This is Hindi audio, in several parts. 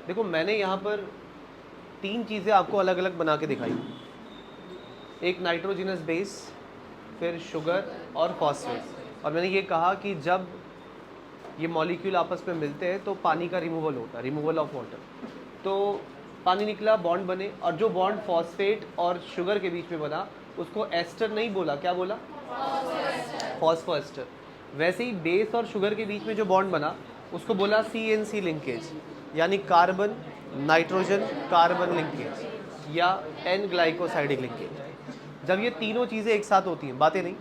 देखो मैंने यहाँ पर 3 चीज़ें आपको अलग अलग बना के दिखाई, एक नाइट्रोजिनस बेस, फिर शुगर और फॉस्फेट। और मैंने ये कहा कि जब ये मॉलिक्यूल आपस में मिलते हैं तो पानी का रिमूवल होता है, रिमूवल ऑफ वाटर। तो पानी निकला, बॉन्ड बने, और जो बॉन्ड फॉस्फेट और शुगर के बीच में बना उसको एस्टर नहीं बोला, क्या बोला? फॉस्फोएस्टर। वैसे ही बेस और शुगर के बीच में जो बॉन्ड बना उसको बोला CNC लिंकेज, यानी कार्बन नाइट्रोजन कार्बन लिंकेज या एन ग्लाइकोसाइडिक लिंकेज। जब ये तीनों चीज़ें एक साथ होती हैं, बातें नहीं,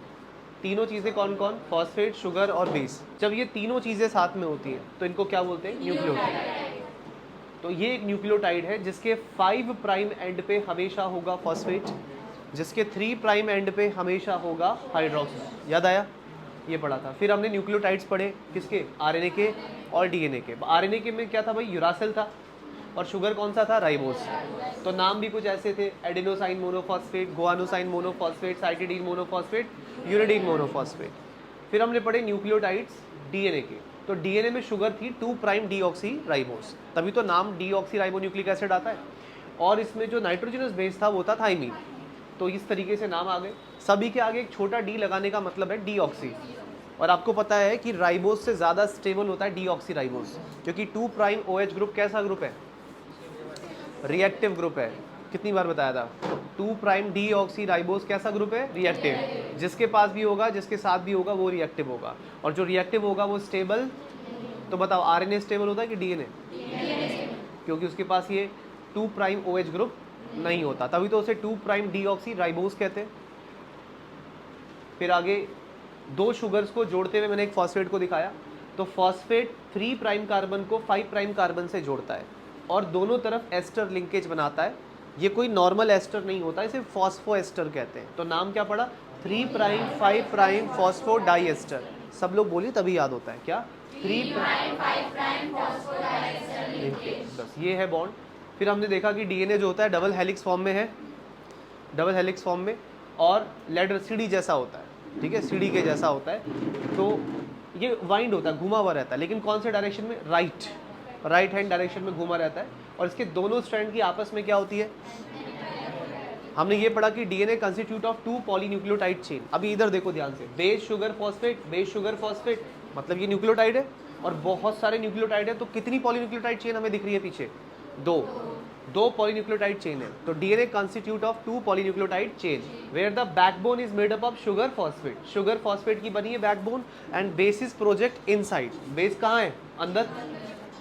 तीनों चीज़ें कौन कौन? फॉस्फेट, शुगर और बेस। जब ये तीनों चीज़ें साथ में होती हैं तो इनको क्या बोलते हैं? न्यूक्लियोटाइड। तो ये एक न्यूक्लियोटाइड है जिसके 5 प्राइम एंड पे हमेशा होगा फॉस्फेट, जिसके 3 प्राइम एंड पे हमेशा होगा हाइड्रोक्सी। याद आया? ये पढ़ा था। फिर हमने न्यूक्लियोटाइड्स पढ़े किसके? आरएनए के और डीएनए के। आरएनए के में क्या था भाई? यूरासिल था, और शुगर कौन सा था? राइबोस। तो नाम भी कुछ ऐसे थे, adenosine monophosphate, गुआनोसाइन monophosphate, cytidine monophosphate, uridine monophosphate. फिर हमने पढ़े न्यूक्लियोटाइड्स डीएनए के। तो डीएनए में शुगर थी 2 प्राइम डीऑक्सी राइबोस, तभी तो नाम डीऑक्सी राइबोन्यूक्लिक एसिड आता है। और इसमें जो नाइट्रोजनस बेस था वो था थाइमीन। तो इस तरीके से नाम आ गए। सभी के आगे एक छोटा डी लगाने का मतलब है डीऑक्सी। और आपको पता है कि राइबोस से ज़्यादा स्टेबल होता है डीऑक्सी राइबोस, क्योंकि 2 प्राइम OH ग्रुप कैसा ग्रुप है? रिएक्टिव ग्रुप है। कितनी बार बताया था? 2 प्राइम डीऑक्सी राइबोस कैसा ग्रुप है? रिएक्टिव। जिसके पास भी होगा, जिसके साथ भी होगा, वो रिएक्टिव होगा, और जो रिएक्टिव होगा वो स्टेबल। तो बताओ आरएनए स्टेबल होता है कि डीएनए? क्योंकि उसके पास ये 2 प्राइम OH ग्रुप नहीं होता, तभी तो उसे 2 प्राइम डीऑक्सी राइबोस कहते हैं। फिर आगे 2 शुगर्स को जोड़ते हुए मैंने एक फॉस्फेट को दिखाया। तो फॉस्फेट 3 प्राइम कार्बन को 5 प्राइम कार्बन से जोड़ता है और दोनों तरफ एस्टर लिंकेज बनाता है। ये कोई नॉर्मल एस्टर नहीं होता, इसे फॉस्फोएस्टर कहते हैं। तो नाम क्या पड़ा? 3 प्राइम 5 प्राइम फॉस्फोडाइएस्टर। सब लोग बोलिए तभी याद होता है। क्या? 3 प्राइम 5 प्राइम फॉस्फोडाइएस्टर लिंकेज। बस ये है बॉन्ड। फिर हमने देखा कि डीएनए जो होता है डबल हेलिक्स फॉर्म में है, डबल हेलिक्स फॉर्म में, और लेडर सीढ़ी जैसा होता है, ठीक है, सीढ़ी के जैसा होता है। तो ये वाइंड होता है, घुमा हुआ रहता है, लेकिन कौन से डायरेक्शन में? राइट हैंड डायरेक्शन में घुमा रहता है। और इसके दोनों स्ट्रैंड की आपस में क्या होती है? हमने ये पढ़ा कि DNA constitute of 2 polynucleotide chain. अभी इधर देखो ध्यान से, base sugar phosphate, base sugar phosphate, मतलब ये न्यूक्लियोटाइड है और बहुत सारे न्यूक्लियोटाइड है। तो कितनी पॉलीन्यूक्लियोटाइड चेन हमें दिख रही है पीछे? 2 पॉलीन्यूक्लियोटाइड चेन है। तो DNA constitute of 2 polynucleotide chain where the backbone is made up of sugar phosphate. Sugar phosphate की बनी है backbone, and base is project inside. Base कहाँ है?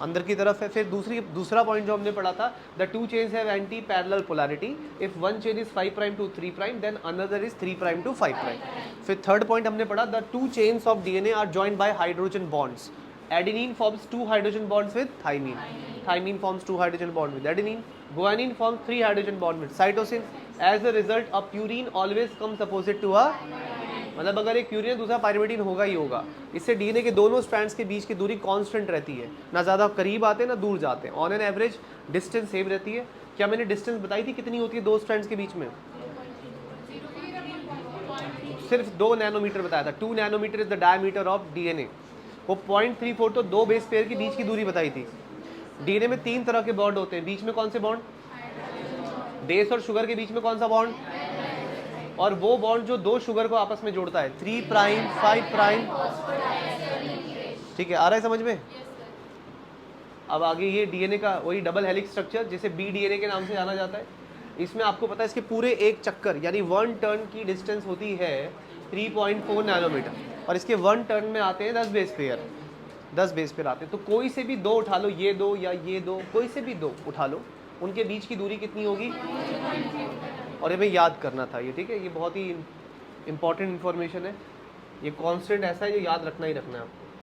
अंदर की तरफ है। फिर दूसरा पॉइंट जो हमने पढ़ा था, the 2 chains have anti parallel polarity. If one chain is 5 prime to 3 prime then another is 3 prime to 5 prime. फिर थर्ड पॉइंट हमने पढ़ा, the 2 chains of DNA are joined by hydrogen bonds. Adenine forms 2 hydrogen bonds with thymine. Thymine forms 2 hydrogen bond with adenine. Guanine forms 3 hydrogen bond with cytosine. As a result, a purine always comes opposite to a, मतलब अगर एक प्यूरिन दूसरा पायरिमिडीन होगा ही होगा। इससे डीएनए के दोनों स्ट्रैंड्स के बीच की दूरी कांस्टेंट रहती है, ना ज़्यादा करीब आते हैं ना दूर जाते हैं। On an average distance same रहती है। क्या मैंने डिस्टेंस बताई थी कितनी होती है 2 स्ट्रैंड्स के बीच में? सिर्फ 2 नैनोमीटर बताया था। 2 nanometre is the diameter of DNA. वो 0.34 तो 2 बेस पेयर के बीच की दूरी बताई थी। डीएनए में 3 तरह के बॉन्ड होते हैं। बीच में कौन से बॉन्ड? बेस और शुगर के बीच में कौन सा बॉन्ड? और वो बॉन्ड जो 2 शुगर को आपस में जोड़ता है, 3 प्राइम 5 प्राइम। ठीक है, आ रहा है समझ में? अब आगे ये डीएनए का वही डबल हेलिक्स स्ट्रक्चर जिसे बीडीएनए के नाम से जाना जाता है। इसमें आपको पता है इसके पूरे एक चक्कर यानी 1 टर्न की डिस्टेंस होती है 3.4 नैनोमीटर, और इसके 1 टर्न में आते हैं 10 बेस पेयर। 10 बेस पेयर आते हैं। तो कोई से भी 2 उठा लो, ये 2 या ये 2, कोई से भी 2 उठा लो, उनके बीच की दूरी कितनी होगी? और हमें याद करना था ये, ठीक है, ये बहुत ही इंपॉर्टेंट इन्फॉर्मेशन है। ये कांस्टेंट ऐसा है जो याद रखना ही रखना है।